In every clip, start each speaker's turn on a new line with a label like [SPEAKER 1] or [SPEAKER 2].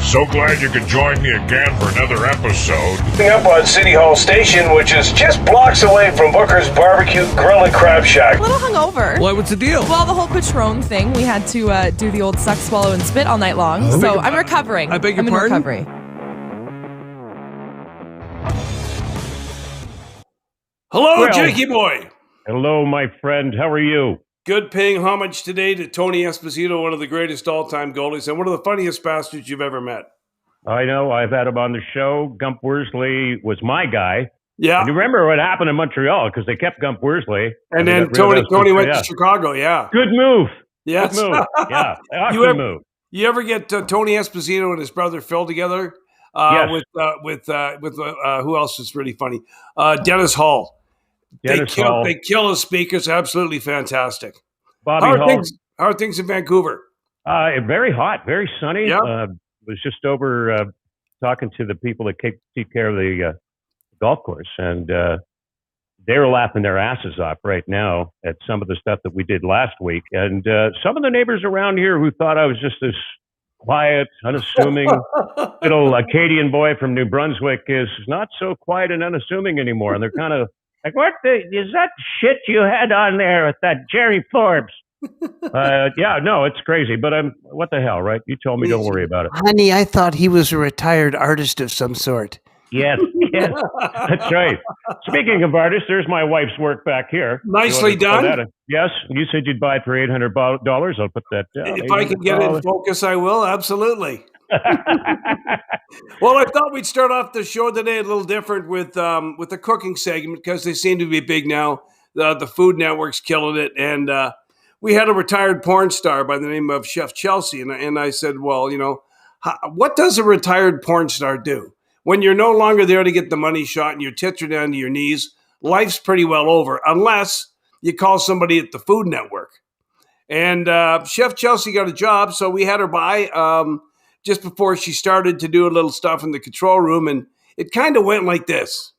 [SPEAKER 1] So glad you could join me again for another episode.
[SPEAKER 2] Up on City Hall Station, which is just blocks away from Booker's Barbecue Grill and Crab Shack.
[SPEAKER 3] A little hungover.
[SPEAKER 4] Why, what's the deal?
[SPEAKER 3] Well, the whole Patron thing, we had to do the old suck, swallow, and spit all night long. So I'm recovering.
[SPEAKER 4] I beg your
[SPEAKER 3] I'm
[SPEAKER 4] pardon?
[SPEAKER 3] in recovery.
[SPEAKER 4] Hello, Jakey boy.
[SPEAKER 5] Hello, my friend. How are you?
[SPEAKER 4] Good, paying homage today to Tony Esposito, one of the greatest all-time goalies and one of the funniest bastards you've ever met.
[SPEAKER 5] I know. I've had him on the show. Gump Worsley was my guy.
[SPEAKER 4] Yeah.
[SPEAKER 5] And you remember what happened in Montreal because they kept Gump Worsley.
[SPEAKER 4] And then Tony went to Chicago, yeah.
[SPEAKER 5] Good move.
[SPEAKER 4] Yes.
[SPEAKER 5] Good move. Yeah. Awesome move.
[SPEAKER 4] You ever get Tony Esposito and his brother Phil together?
[SPEAKER 5] Yes.
[SPEAKER 4] With who else is really funny? Dennis Hall. They kill his speakers. Absolutely fantastic.
[SPEAKER 5] Bobby
[SPEAKER 4] how
[SPEAKER 5] Hall.
[SPEAKER 4] How are things in Vancouver?
[SPEAKER 5] Very hot, very sunny.
[SPEAKER 4] Yeah.
[SPEAKER 5] Was just over talking to the people that take care of the golf course, and they're laughing their asses off right now at some of the stuff that we did last week. And some of the neighbors around here who thought I was just this quiet, unassuming little Acadian boy from New Brunswick is not so quiet and unassuming anymore. And they're kind of like, what is that shit you had on there with that Gerry Forbes? Yeah, no, it's crazy. But what the hell, right? You told me don't worry about it.
[SPEAKER 6] Honey, I thought he was a retired artist of some sort.
[SPEAKER 5] Yes, that's right. Speaking of artists, there's my wife's work back here.
[SPEAKER 4] Nicely done.
[SPEAKER 5] Yes, you said you'd buy it for $800. I'll put that down.
[SPEAKER 4] If I can get it in focus, I will. Absolutely. Well, I thought we'd start off the show today a little different with the cooking segment because they seem to be big now. The Food Network's killing it, and we had a retired porn star by the name of Chef Chelsea, and I said, well, what does a retired porn star do? When you're no longer there to get the money shot and your tits are down to your knees, life's pretty well over, unless you call somebody at the Food Network. And Chef Chelsea got a job, so we had her by just before she started to do a little stuff in the control room, and it kind of went like this.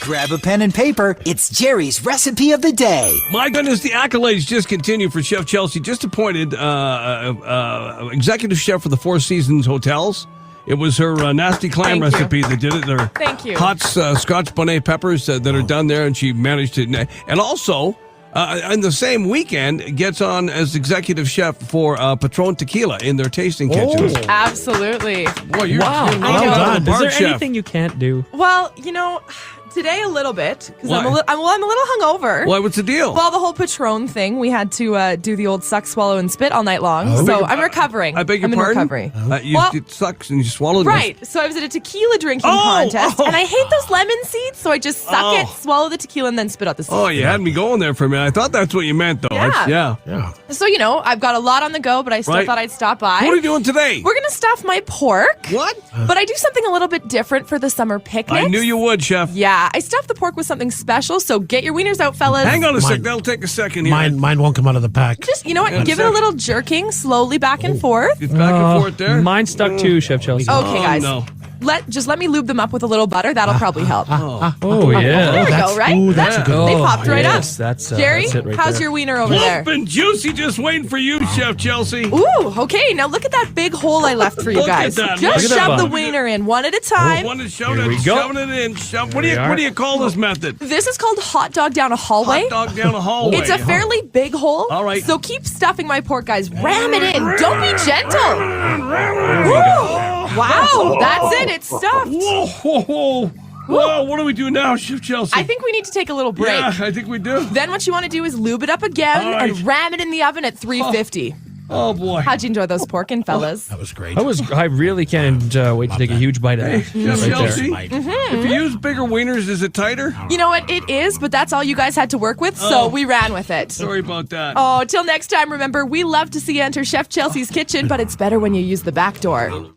[SPEAKER 7] Grab a pen and paper. It's Jerry's recipe of the day.
[SPEAKER 4] My goodness, the accolades just continue for Chef Chelsea. Just appointed executive chef for the Four Seasons Hotels. It was her nasty clam recipe that did it. Her
[SPEAKER 3] Thank you.
[SPEAKER 4] hot Scotch bonnet peppers that are done there, and she managed to. And also, in the same weekend, gets on as executive chef for Patron Tequila in their tasting kitchens.
[SPEAKER 3] Absolutely.
[SPEAKER 4] Boy, you're
[SPEAKER 8] Wow.
[SPEAKER 4] you're
[SPEAKER 8] Well done. Is there
[SPEAKER 4] chef.
[SPEAKER 8] anything you can't do?
[SPEAKER 3] Well, today a little bit because I'm a
[SPEAKER 4] Why?
[SPEAKER 3] little hungover.
[SPEAKER 4] Why? What's the deal?
[SPEAKER 3] Well, the whole Patron thing, we had to do the old suck, swallow, and spit all night long. So I'm recovering.
[SPEAKER 4] I beg your
[SPEAKER 3] I'm
[SPEAKER 4] pardon?
[SPEAKER 3] in recovery.
[SPEAKER 4] It sucks and you swallowed it.
[SPEAKER 3] Right. So I was at a tequila drinking contest, and I hate those lemon seeds, so I just suck it, swallow the tequila, and then spit out the seeds.
[SPEAKER 4] Oh, you had me going there for a minute. I thought that's what you meant, though.
[SPEAKER 3] Yeah.
[SPEAKER 4] Yeah.
[SPEAKER 3] So, I've got a lot on the go, but I still thought I'd stop by.
[SPEAKER 4] What are you doing today?
[SPEAKER 3] We're going to stuff my pork.
[SPEAKER 4] What?
[SPEAKER 3] But I do something a little bit different for the summer picnic.
[SPEAKER 4] I knew you would, Chef.
[SPEAKER 3] Yeah, I stuffed the pork with something special, so get your wieners out, fellas.
[SPEAKER 4] Hang on a sec. That'll take a second here.
[SPEAKER 8] Mine won't come out of the pack.
[SPEAKER 3] Just, give it a little jerking slowly back and forth.
[SPEAKER 4] It's back and forth there.
[SPEAKER 8] Mine stuck too, Chef Chelsea.
[SPEAKER 3] Okay, guys.
[SPEAKER 4] No.
[SPEAKER 3] Let me lube them up with a little butter. That'll probably help.
[SPEAKER 8] Oh, yeah.
[SPEAKER 3] There we go, right?
[SPEAKER 8] That's a good
[SPEAKER 3] They popped right
[SPEAKER 8] yes,
[SPEAKER 3] up.
[SPEAKER 8] That's,
[SPEAKER 3] Jerry,
[SPEAKER 8] that's it right
[SPEAKER 3] how's
[SPEAKER 8] there.
[SPEAKER 3] your wiener over there?
[SPEAKER 4] Plump and juicy, just waiting for you, Chef Chelsea.
[SPEAKER 3] Ooh, okay. Now look at that big hole I left for you
[SPEAKER 4] Look at
[SPEAKER 3] guys.
[SPEAKER 4] that.
[SPEAKER 3] Just
[SPEAKER 4] Look at
[SPEAKER 3] shove
[SPEAKER 4] that.
[SPEAKER 3] the wiener in one at a time.
[SPEAKER 4] One is shoving
[SPEAKER 8] Here we
[SPEAKER 4] it,
[SPEAKER 8] go.
[SPEAKER 4] shoving it in. What do you call this method?
[SPEAKER 3] This is called hot dog down a hallway.
[SPEAKER 4] Hot dog down a hallway.
[SPEAKER 3] It's a fairly big hole.
[SPEAKER 4] All right.
[SPEAKER 3] So keep stuffing my pork, guys. Ram it in. Don't be gentle. Woo. Wow, that's it. It's stuffed.
[SPEAKER 4] Whoa. Whoa, what do we do now, Chef Chelsea?
[SPEAKER 3] I think we need to take a little break.
[SPEAKER 4] Yeah, I think we do.
[SPEAKER 3] Then what you want to do is lube it up again
[SPEAKER 4] All right.
[SPEAKER 3] and ram it in the oven at 350.
[SPEAKER 4] Oh, boy.
[SPEAKER 3] How'd you enjoy those porkin', fellas?
[SPEAKER 8] That was great. I really can't wait to take a huge bite of that.
[SPEAKER 4] Chef
[SPEAKER 8] Right
[SPEAKER 4] Chelsea,
[SPEAKER 8] there.
[SPEAKER 4] if you use bigger wieners, is it tighter?
[SPEAKER 3] You know what? It is, but that's all you guys had to work with, so we ran with it.
[SPEAKER 4] Sorry about that.
[SPEAKER 3] Oh, till next time, remember, we love to see you enter Chef Chelsea's kitchen, but it's better when you use the back door.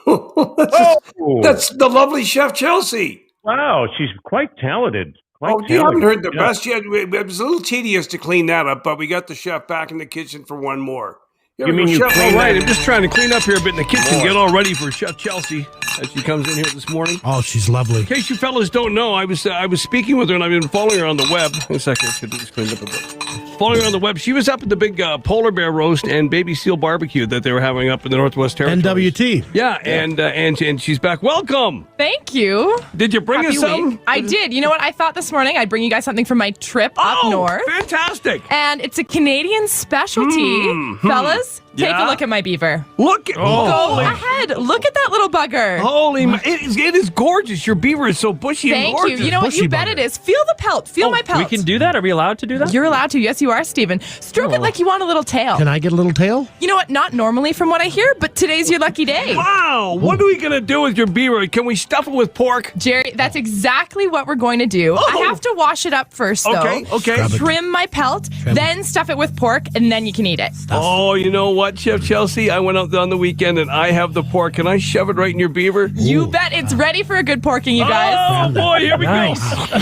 [SPEAKER 4] That's the lovely Chef Chelsea.
[SPEAKER 5] Wow, she's quite talented.
[SPEAKER 4] You haven't heard the best yet. It was a little tedious to clean that up, but we got the chef back in the kitchen for one more.
[SPEAKER 5] You mean you
[SPEAKER 4] Chef?
[SPEAKER 5] clean
[SPEAKER 4] All right,
[SPEAKER 5] that-
[SPEAKER 4] I'm just trying to clean up here a bit in the kitchen, get all ready for Chef Chelsea. as she comes in here this morning.
[SPEAKER 9] Oh, she's lovely.
[SPEAKER 4] In case you fellas don't know, I was speaking with her, and I've been following her on the web. In a second, I should do this cleaned up a bit. Following her on the web, she was up at the big polar bear roast and baby seal barbecue that they were having up in the Northwest Territories.
[SPEAKER 9] NWT.
[SPEAKER 4] Yeah, and she's back. Welcome.
[SPEAKER 3] Thank you.
[SPEAKER 4] Did you bring us something?
[SPEAKER 3] Week. I did. You know what? I thought this morning I'd bring you guys something from my trip up north.
[SPEAKER 4] Fantastic.
[SPEAKER 3] And it's a Canadian specialty. Fellas, take a look at my beaver.
[SPEAKER 4] Look at
[SPEAKER 3] Go ahead. Look at that little bugger.
[SPEAKER 4] Holy, it is gorgeous. Your beaver is so bushy and gorgeous.
[SPEAKER 3] Thank you. You know what? You bet it is. Feel the pelt. Feel my pelt.
[SPEAKER 8] We can do that? Are we allowed to do that?
[SPEAKER 3] You're allowed to. Yes, you are, Steven. Stroke it like you want a little tail.
[SPEAKER 9] Can I get a little tail?
[SPEAKER 3] You know what? Not normally from what I hear, but today's your lucky day.
[SPEAKER 4] Wow. What are we going to do with your beaver? Can we stuff it with pork?
[SPEAKER 3] Jerry, that's exactly what we're going to do. I have to wash it up first, though.
[SPEAKER 4] Okay.
[SPEAKER 3] Trim my pelt, then stuff it with pork, and then you can eat it.
[SPEAKER 4] Oh, you know what, Chef Chelsea? I went out on the weekend, and I have the pork. Can I shove it right in your beaver?
[SPEAKER 3] You bet. It's ready for a good porking, you guys.
[SPEAKER 4] Oh, boy. Here we go.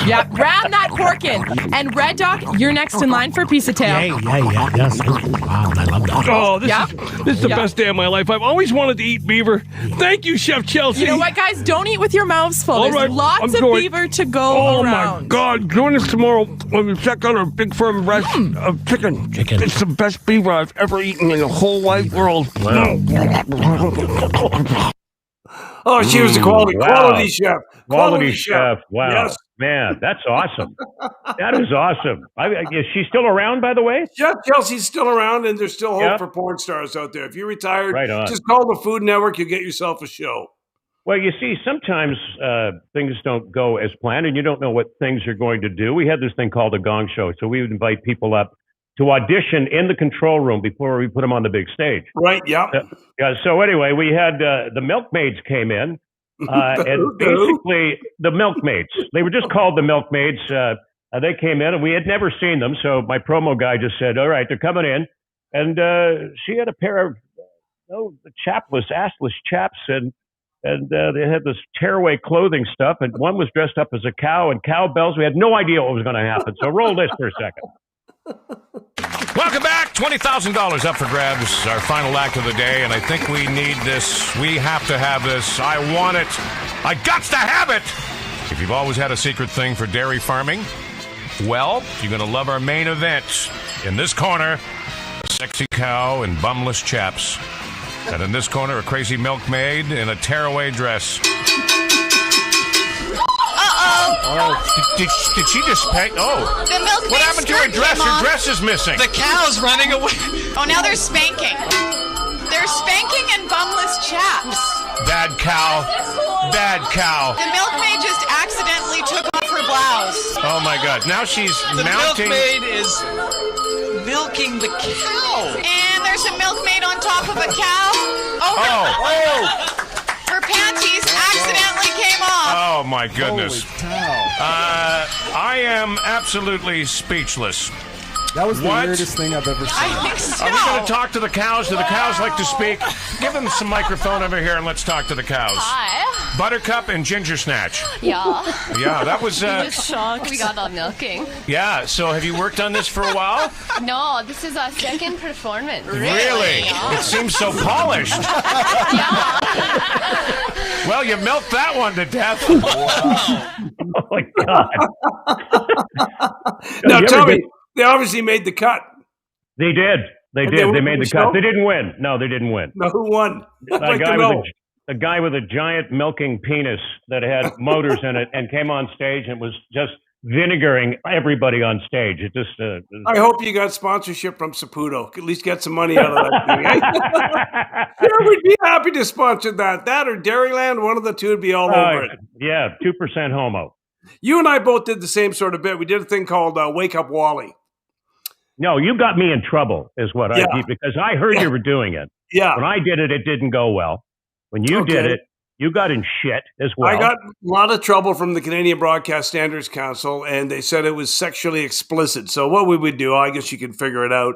[SPEAKER 3] Yeah, ram that pork in. And Red Dog, you're next in line for a piece of tail.
[SPEAKER 9] Yeah. Yes. Wow, I love that.
[SPEAKER 4] Oh, this is the best day of my life. I've always wanted to eat beaver. Thank you, Chef Chelsea.
[SPEAKER 3] You know what, guys? Don't eat with your mouths full.
[SPEAKER 4] All
[SPEAKER 3] There's
[SPEAKER 4] right,
[SPEAKER 3] lots of beaver to go
[SPEAKER 4] Oh,
[SPEAKER 3] around.
[SPEAKER 4] my God. Doing this tomorrow when we check out our big firm breast of chicken. It's the best beaver I've ever eaten in the whole wide world. Oh, she was a quality chef.
[SPEAKER 5] Quality chef. Wow.
[SPEAKER 4] Yes.
[SPEAKER 5] Man, that's awesome. That is awesome. Is she still around, by the way?
[SPEAKER 4] Chef Chelsea's still around, and there's still hope for porn stars out there. If you're retired,
[SPEAKER 5] Right on.
[SPEAKER 4] just call the Food Network. You'll get yourself a show.
[SPEAKER 5] Well, you see, sometimes things don't go as planned, and you don't know what things are going to do. We had this thing called a gong show, so we would invite people up to audition in the control room before we put them on the big stage.
[SPEAKER 4] Right, yeah.
[SPEAKER 5] So anyway, we had the milkmaids came in, and basically the milkmaids, they were just called the milkmaids. They came in, and we had never seen them, so my promo guy just said, all right, they're coming in. And she had a pair of assless chaps, and they had this tearaway clothing stuff, and one was dressed up as a cow and cowbells. We had no idea what was going to happen. So roll this for a second.
[SPEAKER 1] Welcome back. $20,000 up for grabs. Our final act of the day, and I think we need this. We have to have this. I want it. I gots to have it. If you've always had a secret thing for dairy farming, well, you're going to love our main event. In this corner, a sexy cow and bumless chaps. And in this corner, a crazy milkmaid in a tearaway dress. Oh, did she just pay? Oh.
[SPEAKER 10] The milkmaid.
[SPEAKER 1] What happened to her dress? Her dress is missing.
[SPEAKER 10] The cow's running away. Oh, now they're spanking. They're spanking and bumless chaps.
[SPEAKER 1] Bad cow. Bad cow.
[SPEAKER 10] The milkmaid just accidentally took off her blouse.
[SPEAKER 1] Oh, my God. Now she's mounting.
[SPEAKER 10] The milkmaid is milking the cow. And there's a milkmaid on top of a cow. Oh. Her panties accidentally came off.
[SPEAKER 1] Oh, my goodness. I am absolutely speechless.
[SPEAKER 11] That was the
[SPEAKER 1] What?
[SPEAKER 11] weirdest thing I've ever seen.
[SPEAKER 10] I think so.
[SPEAKER 1] Are we going to talk to the cows? Do the cows like to speak? Give them some microphone over here and let's talk to the cows.
[SPEAKER 12] Hi.
[SPEAKER 1] Buttercup and Ginger Snatch.
[SPEAKER 12] Yeah.
[SPEAKER 1] Yeah, that was...
[SPEAKER 12] I was shocked. We got on milking.
[SPEAKER 1] Yeah, so have you worked on this for a while?
[SPEAKER 12] No, this is our second performance.
[SPEAKER 1] Really?
[SPEAKER 12] Yeah.
[SPEAKER 1] It seems so polished. Well, you milked that one to death.
[SPEAKER 5] Oh, my God.
[SPEAKER 4] Now, tell me, they obviously made the cut.
[SPEAKER 5] They did. They did. They made the cut. They didn't win. No, they didn't win.
[SPEAKER 4] No, who won?
[SPEAKER 5] A guy with a giant milking penis that had motors in it and came on stage and was just vinegaring everybody on stage. It just.
[SPEAKER 4] I hope you got sponsorship from Saputo. At least get some money out of that thing. Sure, we'd be happy to sponsor that. That or Dairyland, one of the two would be all over it.
[SPEAKER 5] Yeah, 2% homo.
[SPEAKER 4] You and I both did the same sort of bit. We did a thing called Wake Up Wally.
[SPEAKER 5] No, you got me in trouble, is what I did, because I heard you were doing it.
[SPEAKER 4] Yeah.
[SPEAKER 5] When I did it, it didn't go well. When you did it, you got in shit as well.
[SPEAKER 4] I got a lot of trouble from the Canadian Broadcast Standards Council, and they said it was sexually explicit. So what we would do, I guess you can figure it out.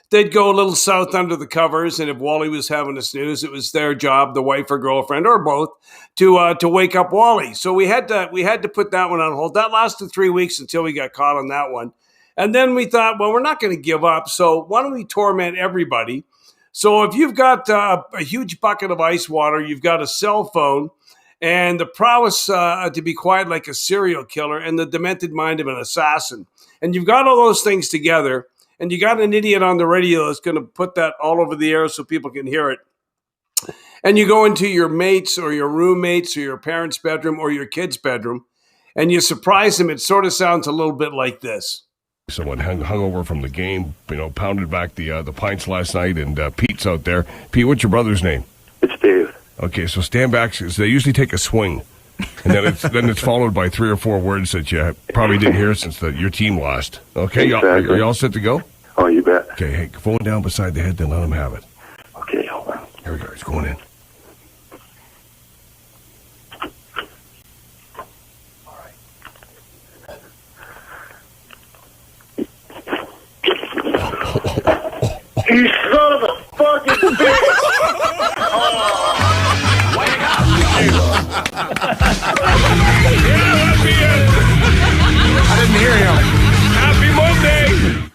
[SPEAKER 4] They'd go a little south under the covers, and if Wally was having a snooze, it was their job, the wife or girlfriend or both, to wake up Wally. So we had to put that one on hold. That lasted 3 weeks until we got caught on that one. And then we thought, well, we're not going to give up. So why don't we torment everybody? So if you've got a huge bucket of ice water, you've got a cell phone, and the prowess to be quiet like a serial killer, and the demented mind of an assassin. And you've got all those things together, and you got an idiot on the radio that's going to put that all over the air so people can hear it. And you go into your mates or your roommates or your parents' bedroom or your kid's bedroom, and you surprise them. It sort of sounds a little bit like this.
[SPEAKER 1] Someone hung over from the game, pounded back the pints last night, and Pete's out there. Pete, what's your brother's name?
[SPEAKER 11] It's Dave.
[SPEAKER 1] Okay, so stand back. So they usually take a swing, and then it's followed by 3 or 4 words that you probably didn't hear since your team lost. Okay,
[SPEAKER 11] exactly.
[SPEAKER 1] Are you all set to go?
[SPEAKER 11] Oh, you bet.
[SPEAKER 1] Okay, hey, phone down beside the head, then let him have it.
[SPEAKER 11] Okay, hold on.
[SPEAKER 1] Here we go. He's going in.
[SPEAKER 11] You son of a fucking bitch!
[SPEAKER 1] Wake up! I didn't hear him. Happy Monday!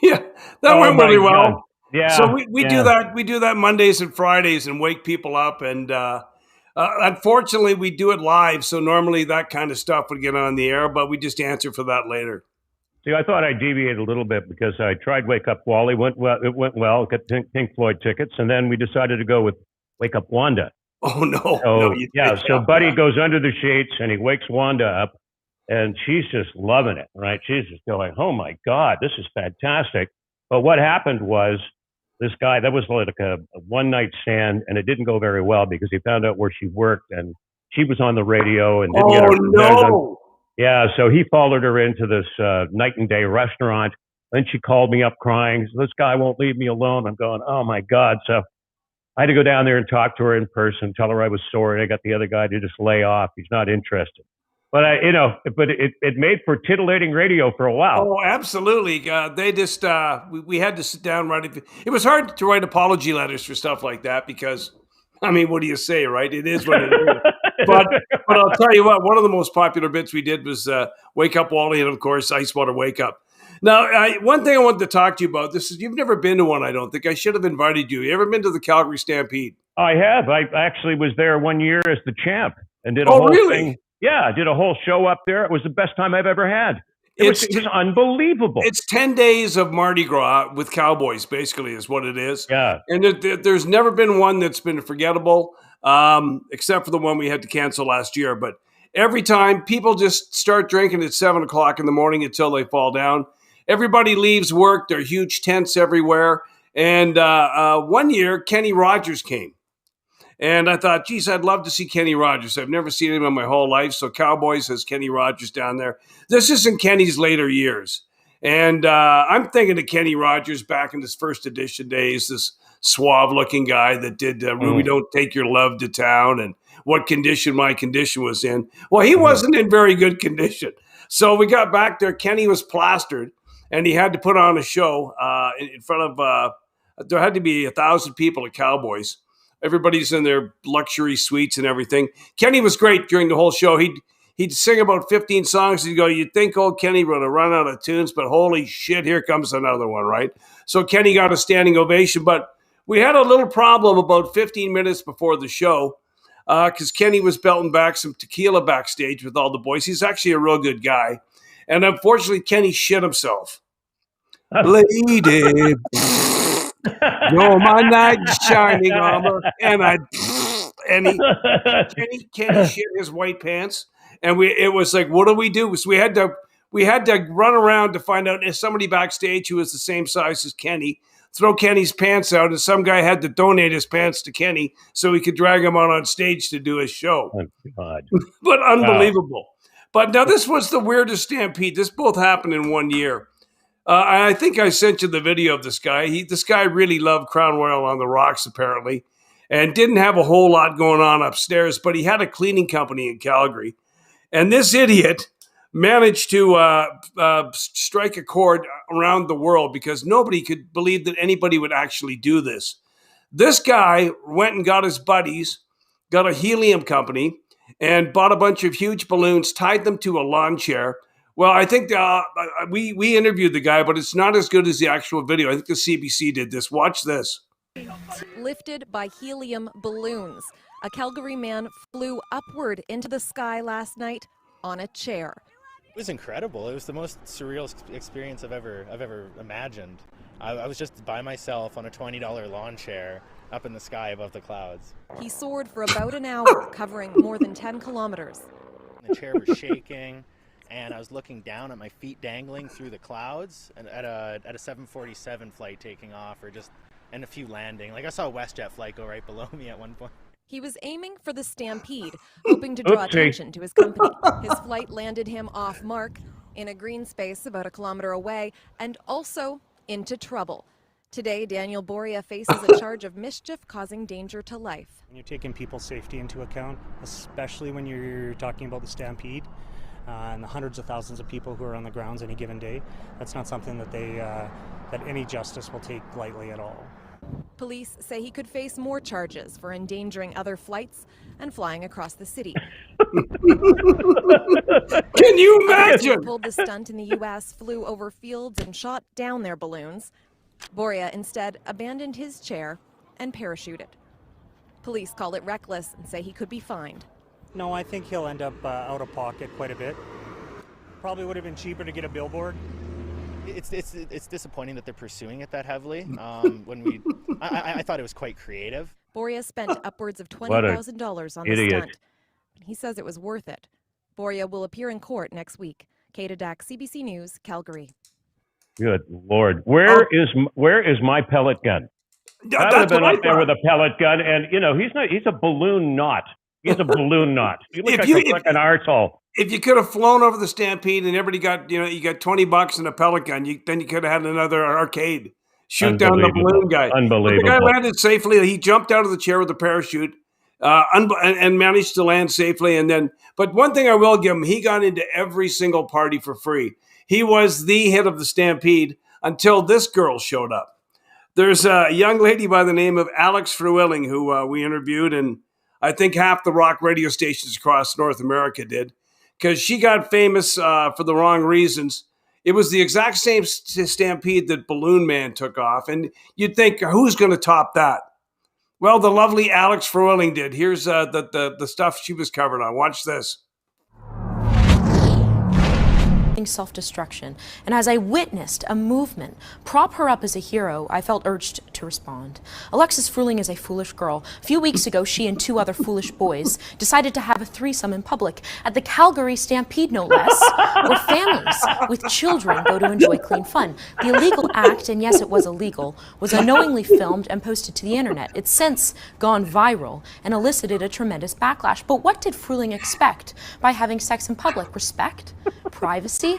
[SPEAKER 4] Yeah, that went really well.
[SPEAKER 5] God. Yeah.
[SPEAKER 4] So we do that. We do that Mondays and Fridays and wake people up. And unfortunately, we do it live. So normally that kind of stuff would get on the air, but we just answer for that later.
[SPEAKER 5] See, I thought I deviated a little bit because I tried Wake Up Wally. It went well. Got Pink Floyd tickets, and then we decided to go with Wake Up Wanda.
[SPEAKER 4] Oh no!
[SPEAKER 5] So Buddy goes under the sheets and he wakes Wanda up, and she's just loving it, right? She's just going, "Oh my God, this is fantastic!" But what happened was this guy, that was like a one night stand, and it didn't go very well because he found out where she worked, and she was on the radio and didn't get her.
[SPEAKER 4] No!
[SPEAKER 5] Yeah, so he followed her into this night and day restaurant. Then she called me up crying. This guy won't leave me alone. I'm going, oh my God. So I had to go down there and talk to her in person, tell her I was sorry. I got the other guy to just lay off. He's not interested. But it made for titillating radio for a while.
[SPEAKER 4] Oh, absolutely. They just we had to sit down write. It was hard to write apology letters for stuff like that because, I mean, what do you say, right? It is what it is. But I'll tell you what, one of the most popular bits we did was Wake Up Wally and, of course, Ice Water Wake Up. Now, one thing I wanted to talk to you about, this is, you've never been to one, I don't think. I should have invited you. You ever been to the Calgary Stampede?
[SPEAKER 5] I have. I actually was there one year as the champ and did a
[SPEAKER 4] whole thing.
[SPEAKER 5] Yeah, I did a whole show up there. It was the best time I've ever had. It was unbelievable.
[SPEAKER 4] It's 10 days of Mardi Gras with cowboys, basically, is what it is.
[SPEAKER 5] Yeah.
[SPEAKER 4] And there's never been one that's been forgettable, except for the one we had to cancel last year. But every time, people just start drinking at 7 o'clock in the morning until they fall down. Everybody leaves work. There are huge tents everywhere. And one year, Kenny Rogers came. And I thought, geez, I'd love to see Kenny Rogers. I've never seen him in my whole life. So Cowboys has Kenny Rogers down there. This is in Kenny's later years. And I'm thinking of Kenny Rogers back in his first edition days, this suave-looking guy that did Ruby Don't Take Your Love to Town and What Condition My Condition Was In. Well, he wasn't in very good condition. So we got back there. Kenny was plastered, and he had to put on a show in front of there had to be 1,000 people at Cowboys. Everybody's in their luxury suites and everything. Kenny was great during the whole show. He'd sing about 15 songs. He'd go, you'd think old Kenny would have run out of tunes, but holy shit, here comes another one, right? So Kenny got a standing ovation. But we had a little problem about 15 minutes before the show because Kenny was belting back some tequila backstage with all the boys. He's actually a real good guy. And unfortunately, Kenny shit himself. Lady, you're my knight in shining armor. And Kenny shit his white pants. And it was like, what do we do? So we had to run around to find out if somebody backstage who was the same size as Kenny, throw Kenny's pants out, and some guy had to donate his pants to Kenny so he could drag him out on stage to do his show.
[SPEAKER 5] Oh, God.
[SPEAKER 4] But unbelievable. Wow. But now this was the weirdest stampede. This both happened in one year. I think I sent you the video of this guy. This guy really loved Crown Royal on the Rocks, apparently, and didn't have a whole lot going on upstairs, but he had a cleaning company in Calgary. And this idiot managed to strike a chord around the world because nobody could believe that anybody would actually do this. This guy went and got his buddies, got a helium company, and bought a bunch of huge balloons, tied them to a lawn chair. Well, I think we interviewed the guy, but it's not as good as the actual video. I think the CBC did this. Watch this.
[SPEAKER 13] Lifted by helium balloons. A Calgary man flew upward into the sky last night on a chair.
[SPEAKER 14] It was incredible. It was the most surreal experience I've ever imagined. I was just by myself on a $20 lawn chair up in the sky above the clouds.
[SPEAKER 13] He soared for about an hour, covering more than 10 kilometers.
[SPEAKER 14] The chair was shaking, and I was looking down at my feet dangling through the clouds and at a 747 flight taking off, and a few landing. Like I saw a WestJet flight go right below me at one point.
[SPEAKER 13] He was aiming for the Stampede, hoping to draw attention to his company. His flight landed him off mark in a green space about a kilometer away and also into trouble. Today, Daniel Boria faces a charge of mischief causing danger to life.
[SPEAKER 15] When you're taking people's safety into account, especially when you're talking about the Stampede and the hundreds of thousands of people who are on the grounds any given day, that's not something that that any justice will take lightly at all.
[SPEAKER 13] Police say he could face more charges for endangering other flights and flying across the city.
[SPEAKER 4] Can you imagine?
[SPEAKER 13] Who pulled the stunt in the U.S., flew over fields and shot down their balloons. Boria instead abandoned his chair and parachuted. Police call it reckless and say he could be fined.
[SPEAKER 15] No, I think he'll end up out of pocket quite a bit. Probably would have been cheaper to get a billboard.
[SPEAKER 14] It's disappointing that they're pursuing it that heavily. I thought it was quite creative.
[SPEAKER 13] Boria spent upwards of $20,000 on the stunt. He says it was worth it. Boria will appear in court next week. Kate Adak, CBC News, Calgary.
[SPEAKER 5] Good Lord. Where is my pellet gun? I would have been up there with a pellet gun, and he's a balloon knot. He's a balloon knot. You look like an arsehole.
[SPEAKER 4] If you could have flown over the Stampede and everybody got, you got $20 and a pellet gun, then you could have had another arcade. Shoot down the balloon guy.
[SPEAKER 5] Unbelievable.
[SPEAKER 4] But the guy landed safely. He jumped out of the chair with a parachute and managed to land safely. But one thing I will give him, he got into every single party for free. He was the hit of the Stampede until this girl showed up. There's a young lady by the name of Alex Fruilling who we interviewed, and I think half the rock radio stations across North America did, because she got famous for the wrong reasons. It was the exact same Stampede that Balloon Man took off, and you'd think, who's going to top that? Well, the lovely Alex Fruilling did. Here's the stuff she was covered on. Watch this.
[SPEAKER 16] Self-destruction, and as I witnessed a movement prop her up as a hero, I felt urged to respond. Alexis Fruilling is a foolish girl. A few weeks ago, she and two other foolish boys decided to have a threesome in public at the Calgary Stampede, no less, where families with children go to enjoy clean fun. The illegal act, and yes, it was illegal, was unknowingly filmed and posted to the internet. It's since gone viral and elicited a tremendous backlash. But what did Fruilling expect by having sex in public? Respect? Privacy?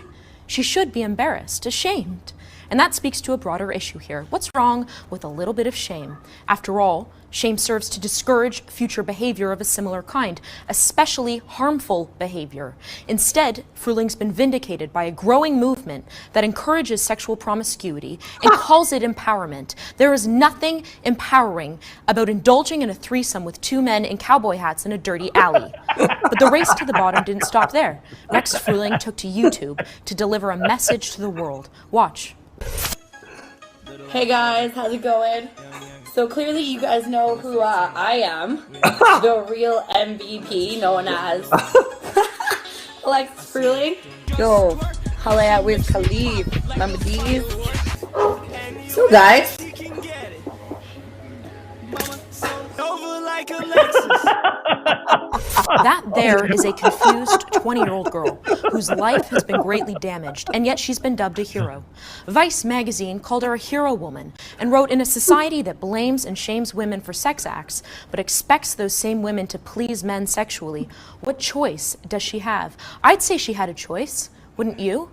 [SPEAKER 16] She should be embarrassed, ashamed. And that speaks to a broader issue here. What's wrong with a little bit of shame? After all, shame serves to discourage future behavior of a similar kind, especially harmful behavior. Instead, Fruilling's been vindicated by a growing movement that encourages sexual promiscuity and calls it empowerment. There is nothing empowering about indulging in a threesome with two men in cowboy hats in a dirty alley. But the race to the bottom didn't stop there. Next, Fruilling took to YouTube to deliver a message to the world. Watch.
[SPEAKER 17] Hey guys, how's it going? So clearly you guys know who I am, the real MVP known as Alexis Fruilling. Yo, holla at Wiz Khalif, remember these? So guys,
[SPEAKER 16] That there is a confused 20-year-old girl whose life has been greatly damaged, and yet she's been dubbed a hero. Vice magazine called her a hero woman and wrote, in a society that blames and shames women for sex acts, but expects those same women to please men sexually, what choice does she have? I'd say she had a choice, wouldn't you?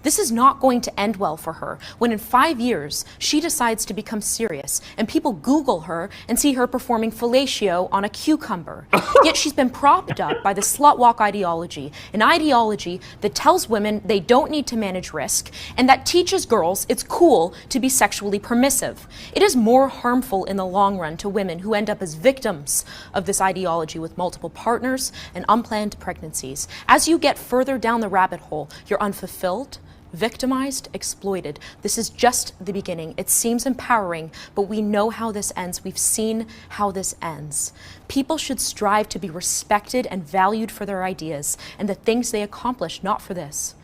[SPEAKER 16] This is not going to end well for her when in 5 years she decides to become serious and people Google her and see her performing fellatio on a cucumber. Yet she's been propped up by the slut walk ideology, an ideology that tells women they don't need to manage risk and that teaches girls it's cool to be sexually permissive. It is more harmful in the long run to women who end up as victims of this ideology with multiple partners and unplanned pregnancies. As you get further down the rabbit hole, you're unfulfilled, victimized, exploited. This is just the beginning. It seems empowering, but we know how this ends. We've seen how this ends. People should strive to be respected and valued for their ideas and the things they accomplish, not for this.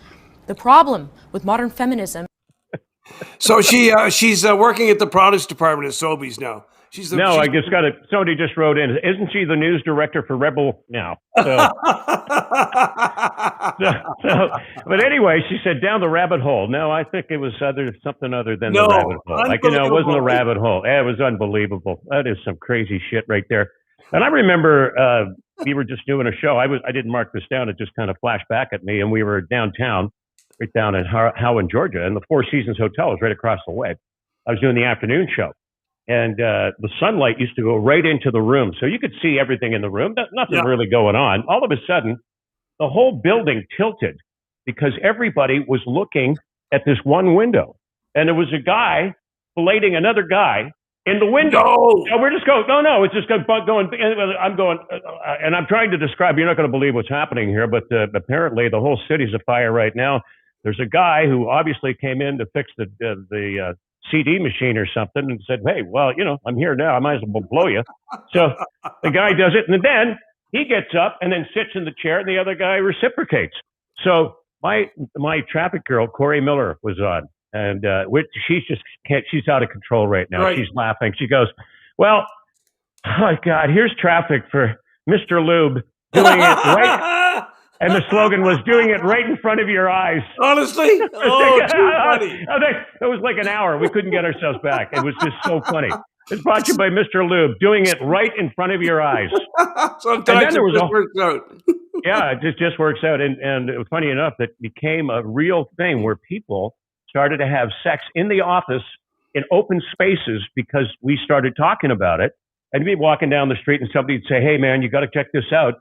[SPEAKER 16] The problem with modern feminism.
[SPEAKER 4] So she's working at the produce department at Sobeys now.
[SPEAKER 5] I just got it. Somebody just wrote in. Isn't she the news director for Rebel now? But anyway, she said down the rabbit hole. No, I think it was something other than the rabbit hole. Like, it wasn't a rabbit hole. It was unbelievable. That is some crazy shit right there. And I remember we were just doing a show. I didn't mark this down. It just kind of flashed back at me. And we were downtown, right down in Howe, Georgia, and the Four Seasons Hotel was right across the way. I was doing the afternoon show. And the sunlight used to go right into the room. So you could see everything in the room. Nothing really going on. All of a sudden, the whole building tilted because everybody was looking at this one window. And there was a guy filleting another guy in the window.
[SPEAKER 4] No.
[SPEAKER 5] So we're just going, no, it's just going. I'm going, and I'm trying to describe, you're not going to believe what's happening here, but apparently the whole city's afire right now. There's a guy who obviously came in to fix the CD machine or something and said, hey, well, I'm here now. I might as well blow you. So the guy does it. And then he gets up and then sits in the chair and the other guy reciprocates. So my traffic girl, Corey Miller, was on. And she's out of control right now. Right. She's laughing. She goes, well, oh, God, here's traffic for Mr. Lube doing it right. And the slogan was doing it right in front of your eyes.
[SPEAKER 4] Honestly? Oh, too funny.
[SPEAKER 5] It was like an hour. We couldn't get ourselves back. It was just so funny. It's brought to you by Mr. Lube, doing it right in front of your eyes.
[SPEAKER 4] Sometimes it just works out.
[SPEAKER 5] Yeah, it just works out. And funny enough, it became a real thing where people started to have sex in the office in open spaces because we started talking about it. And you'd be walking down the street and somebody would say, hey, man, you got to check this out.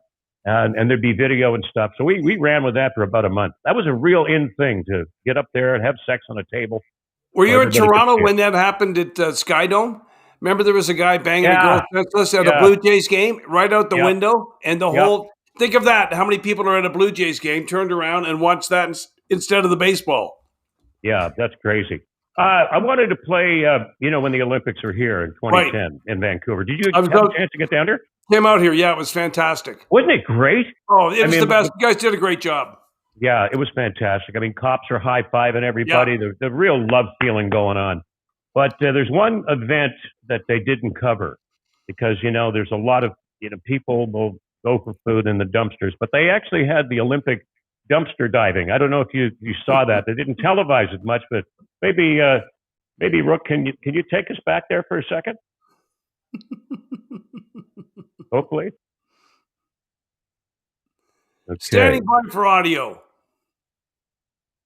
[SPEAKER 5] And there'd be video and stuff. So we ran with that for about a month. That was a real in thing to get up there and have sex on a table.
[SPEAKER 4] Were you in Toronto when that happened at Skydome? Remember there was a guy banging a girl senseless at a Blue Jays game right out the window? And the whole, think of that. How many people are at a Blue Jays game, turned around and watched that instead of the baseball?
[SPEAKER 5] Yeah, that's crazy. I wanted to play, when the Olympics were here in 2010 in Vancouver. Did you have a chance to get down there?
[SPEAKER 4] Came out here. Yeah, it was fantastic.
[SPEAKER 5] Wasn't it great?
[SPEAKER 4] Oh, it was the best. You guys did a great job.
[SPEAKER 5] Yeah, it was fantastic. I mean, cops are high-fiving everybody. Yeah. The real love feeling going on. But there's one event that they didn't cover because, there's a lot of, people will go for food in the dumpsters. But they actually had the Olympic dumpster diving. I don't know if you saw that. They didn't televise it much, but maybe Rook, can you take us back there for a second? Hopefully. Okay.
[SPEAKER 4] Standing by for audio.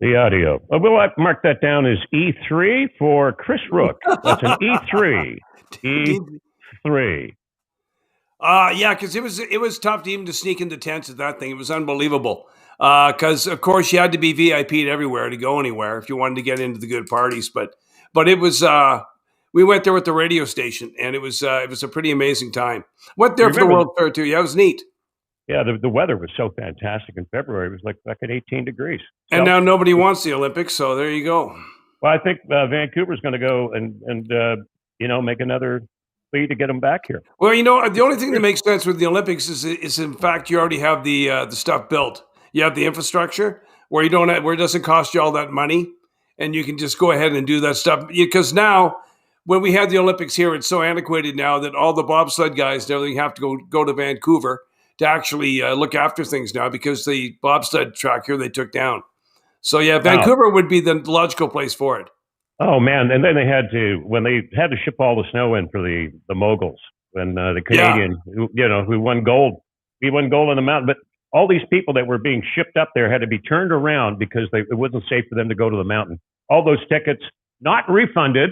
[SPEAKER 5] The audio. We'll mark that down as E3 for Chris Rook. That's an E3. E3.
[SPEAKER 4] Yeah, because it was tough to even to sneak into tents at that thing. It was unbelievable. Because of course you had to be VIP'd everywhere to go anywhere if you wanted to get into the good parties. But it was. We went there with the radio station, and it was a pretty amazing time. Went there for the World Fair too. Yeah, it was neat.
[SPEAKER 5] Yeah, the weather was so fantastic in February. It was like back at 18 degrees.
[SPEAKER 4] And now nobody wants the Olympics, so there you go.
[SPEAKER 5] Well, I think Vancouver's going to go and make another plea to get them back here.
[SPEAKER 4] Well, the only thing that makes sense with the Olympics is in fact you already have the stuff built. You have the infrastructure where where it doesn't cost you all that money, and you can just go ahead and do that stuff. Because now, when we had the Olympics here, it's so antiquated now that all the bobsled guys and everything have to go to Vancouver to actually look after things now because the bobsled track here they took down. So yeah, Vancouver would be the logical place for it.
[SPEAKER 5] Oh man! And then when they had to ship all the snow in for the moguls, when the Canadian who won gold, he won gold on the mountain, but all these people that were being shipped up there had to be turned around because it wasn't safe for them to go to the mountain. All those tickets not refunded.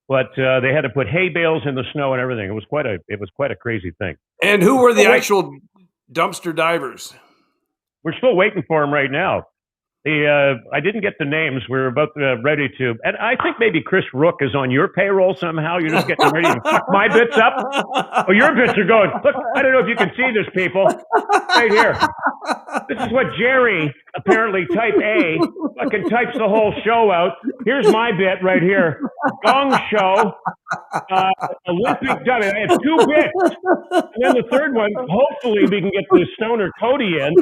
[SPEAKER 5] But they had to put hay bales in the snow and everything. It was quite a crazy thing.
[SPEAKER 4] And who were the actual dumpster divers?
[SPEAKER 5] We're still waiting for them right now. I didn't get the names. We're about ready to. And I think maybe Chris Rook is on your payroll somehow. You're just getting ready to fuck my bits up. Oh, your bits are going. Look, I don't know if you can see this, people. Right here. This is what Gerry, apparently type A, fucking types the whole show out. Here's my bit right here. Gong show, Olympic dummy. I have 2 bits. And then the third one, hopefully we can get the stoner Cody in.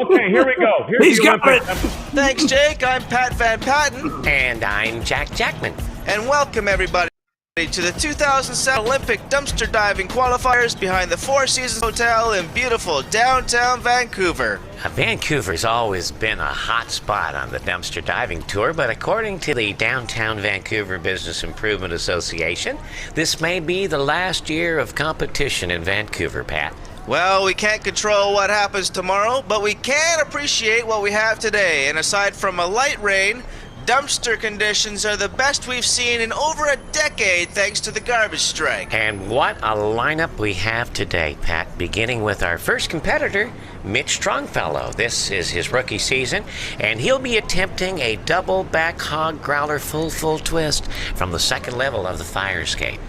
[SPEAKER 5] Okay, here we go. Here's
[SPEAKER 4] He's
[SPEAKER 5] the
[SPEAKER 4] got
[SPEAKER 5] Olympic.
[SPEAKER 4] it.
[SPEAKER 18] Thanks, Jake. I'm Pat Van Patten.
[SPEAKER 19] And I'm Jack Jackman.
[SPEAKER 18] And welcome, everybody, to the 2007 Olympic dumpster diving qualifiers behind the Four Seasons Hotel in beautiful downtown Vancouver.
[SPEAKER 19] Vancouver's always been a hot spot on the dumpster diving tour, but according to the Downtown Vancouver Business Improvement Association, this may be the last year of competition in Vancouver, Pat.
[SPEAKER 18] Well, we can't control what happens tomorrow, but we can appreciate what we have today. And aside from a light rain, dumpster conditions are the best we've seen in over a decade thanks to the garbage strike.
[SPEAKER 19] And what a lineup we have today, Pat, beginning with our first competitor, Mitch Strongfellow. This is his rookie season, and he'll be attempting a double back hog growler full twist from the second level of the fire escape.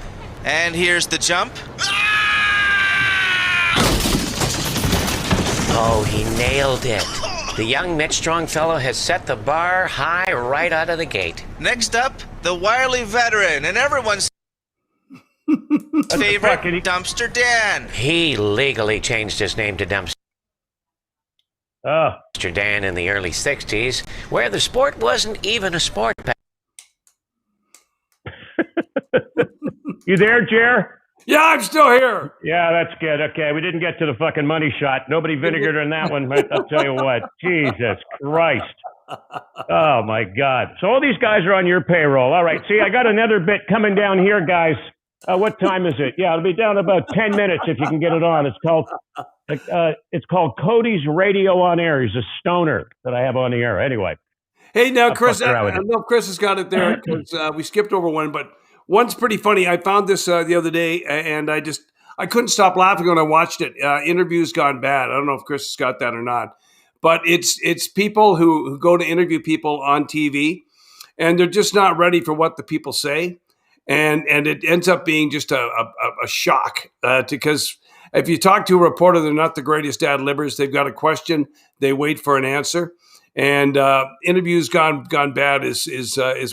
[SPEAKER 18] And here's the jump.
[SPEAKER 19] Oh, he nailed it. The young Mitch Strongfellow has set the bar high right out of the gate.
[SPEAKER 18] Next up, the wily veteran and everyone's favorite, Dumpster Dan.
[SPEAKER 19] He legally changed his name to Dumpster Dan in the early 60s, where the sport wasn't even a sport.
[SPEAKER 5] You there, Jer?
[SPEAKER 4] Yeah, I'm still here.
[SPEAKER 5] Yeah, that's good. Okay, we didn't get to the fucking money shot. Nobody vinegared on that one, but I'll tell you what. Jesus Christ. Oh, my God. So all these guys are on your payroll. All right, see, I got another bit coming down here, guys. What time is it? Yeah, it'll be down about 10 minutes if you can get it on. It's called Cody's Radio on Air. He's a stoner that I have on the air. Anyway.
[SPEAKER 4] Hey, now, Chris, I know Chris has got it there because we skipped over one, but one's pretty funny. I found this the other day, and I couldn't stop laughing when I watched it. Interviews Gone Bad. I don't know if Chris has got that or not, but it's people who go to interview people on TV, and they're just not ready for what the people say, and it ends up being just a shock because if you talk to a reporter, they're not the greatest ad-libbers. They've got a question, they wait for an answer, and Interviews Gone Bad is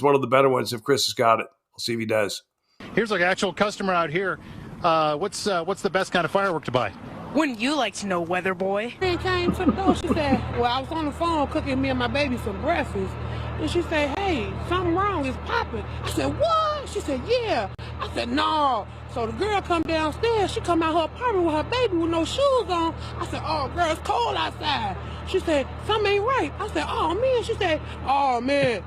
[SPEAKER 4] one of the better ones. If Chris has got it. See if he does.
[SPEAKER 20] Here's an actual customer out here. What's the best kind of firework to buy?
[SPEAKER 21] Wouldn't you like to know, weather boy?
[SPEAKER 22] She came to the door. She said, well, I was on the phone cooking me and my baby some breakfast. And she said, hey, something wrong. It's popping. I said, what? She said, yeah. I said, no. So the girl come downstairs. She come out her apartment with her baby with no shoes on. I said, oh, girl, it's cold outside. She said, something ain't right. I said, oh, man. She said, oh, man.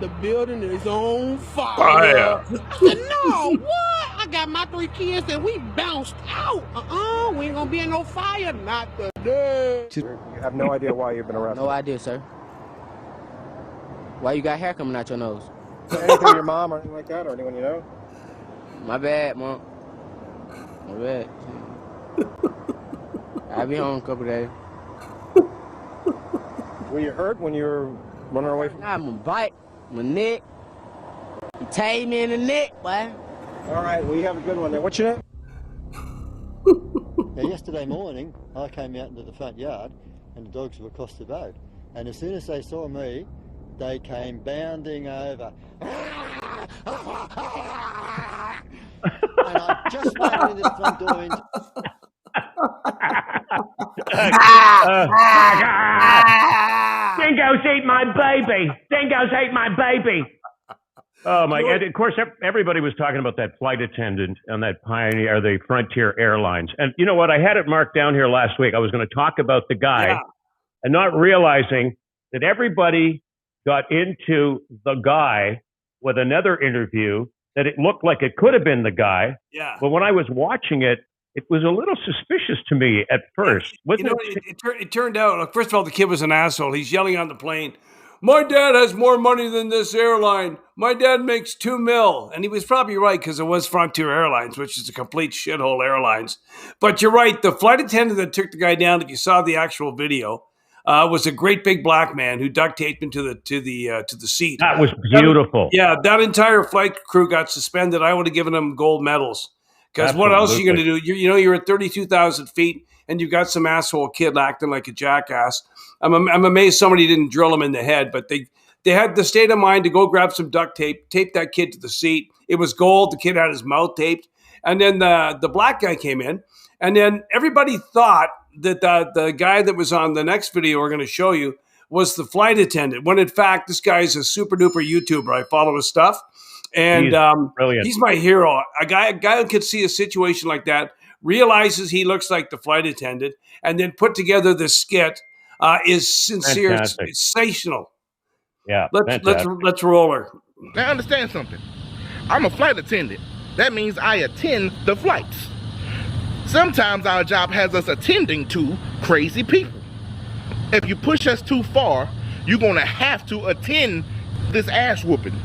[SPEAKER 22] The building is on fire. I said, no, what? I got my 3 kids and we bounced out. We ain't gonna be in no fire, not today.
[SPEAKER 23] You have no idea why you've been arrested?
[SPEAKER 24] No idea, sir. Why you got hair coming out your nose?
[SPEAKER 23] Is there anything your mom or anything like that, or anyone you know?
[SPEAKER 24] My bad, Mom. My bad. I'll be home in a couple days.
[SPEAKER 23] Were you hurt when you were running away from?
[SPEAKER 24] I'm a bite. My neck. He tied me in the neck, boy.
[SPEAKER 23] All right, well, you have a good one there. What's your name?
[SPEAKER 25] Now, yesterday morning, I came out into the front yard, and the dogs were across the road. And as soon as they saw me, they came bounding over. And I just ran into the front door.
[SPEAKER 5] Dingoes ate my baby. Dingoes ate my baby. Oh my God! Of course, everybody was talking about that flight attendant on that Pioneer, the Frontier Airlines, and you know what? I had it marked down here last week. I was going to talk about the guy, and not realizing that everybody got into the guy with another interview that it looked like it could have been the guy.
[SPEAKER 4] Yeah.
[SPEAKER 5] But when I was watching it, it was a little suspicious to me at first.
[SPEAKER 4] It turned out, first of all, the kid was an asshole. He's yelling on the plane, my dad has more money than this airline. My dad makes $2 million. And he was probably right because it was Frontier Airlines, which is a complete shithole airlines. But you're right. The flight attendant that took the guy down, if you saw the actual video, was a great big black man who duct taped him to the seat.
[SPEAKER 5] That was beautiful.
[SPEAKER 4] That entire flight crew got suspended. I would have given them gold medals. Because what else are you going to do? You're at 32,000 feet. and you've got some asshole kid acting like a jackass. I'm amazed somebody didn't drill him in the head, but they had the state of mind to go grab some duct tape, tape that kid to the seat. It was gold. The kid had his mouth taped. And then the black guy came in, and then everybody thought that the guy that was on the next video we're going to show you was the flight attendant, when in fact, this guy is a super duper YouTuber. I follow his stuff. And
[SPEAKER 5] brilliant.
[SPEAKER 4] He's my hero. A guy who could see a situation like that, realizes he looks like the flight attendant, and then put together this skit is sincere,
[SPEAKER 5] Fantastic.
[SPEAKER 4] sensational.
[SPEAKER 5] Yeah,
[SPEAKER 4] let's roll her.
[SPEAKER 2] Now understand something. I'm a flight attendant. That means I attend the flights. Sometimes our job has us attending to crazy people. If you push us too far, you're gonna have to attend this ass whooping.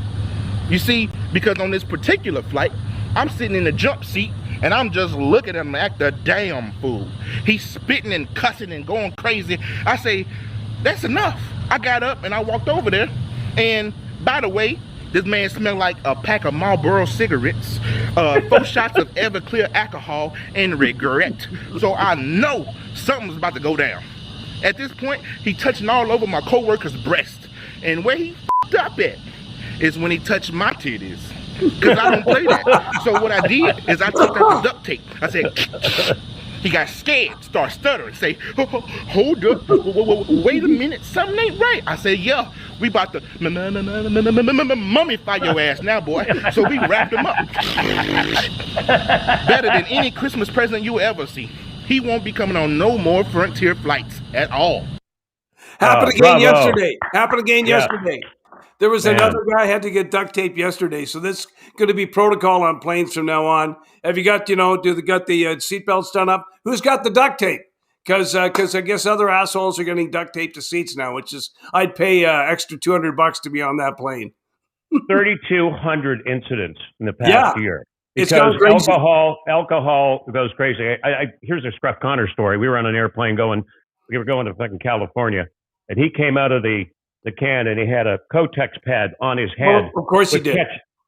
[SPEAKER 2] You see, because on this particular flight, I'm sitting in the jump seat and I'm just looking at him act a damn fool. He's spitting and cussing and going crazy. I say, that's enough. I got up and I walked over there. And by the way, this man smelled like a pack of Marlboro cigarettes, 4 shots of Everclear alcohol, and regret. So I know something's about to go down. At this point, he touching all over my coworker's breast. And where he f***ed up at is when he touched my titties. Because I don't play that. So what I did is I took out the duct tape. I said, he got scared, started stuttering, say, hold up, wait a minute, something ain't right. I said, yeah, we about to mummify your ass now, boy. So we wrapped him up. Better than any Christmas present you ever see. He won't be coming on no more Frontier flights at all.
[SPEAKER 4] Happened again yesterday. Happened again
[SPEAKER 2] Yeah.
[SPEAKER 4] yesterday. There was another guy had to get duct tape yesterday, so this is going to be protocol on planes from now on. Have you got, got the seatbelts done up? Who's got the duct tape? Because I guess other assholes are getting duct tape to seats now, which is I'd pay extra $200 to be on that plane.
[SPEAKER 5] 3,200 incidents in the past year.
[SPEAKER 4] It's
[SPEAKER 5] Because
[SPEAKER 4] gone crazy.
[SPEAKER 5] alcohol goes crazy. Here's a Scruff Connor story. We were on an airplane we were going to fucking California, and he came out of the can and he had a Kotex pad on his head.
[SPEAKER 4] Well, of course he did.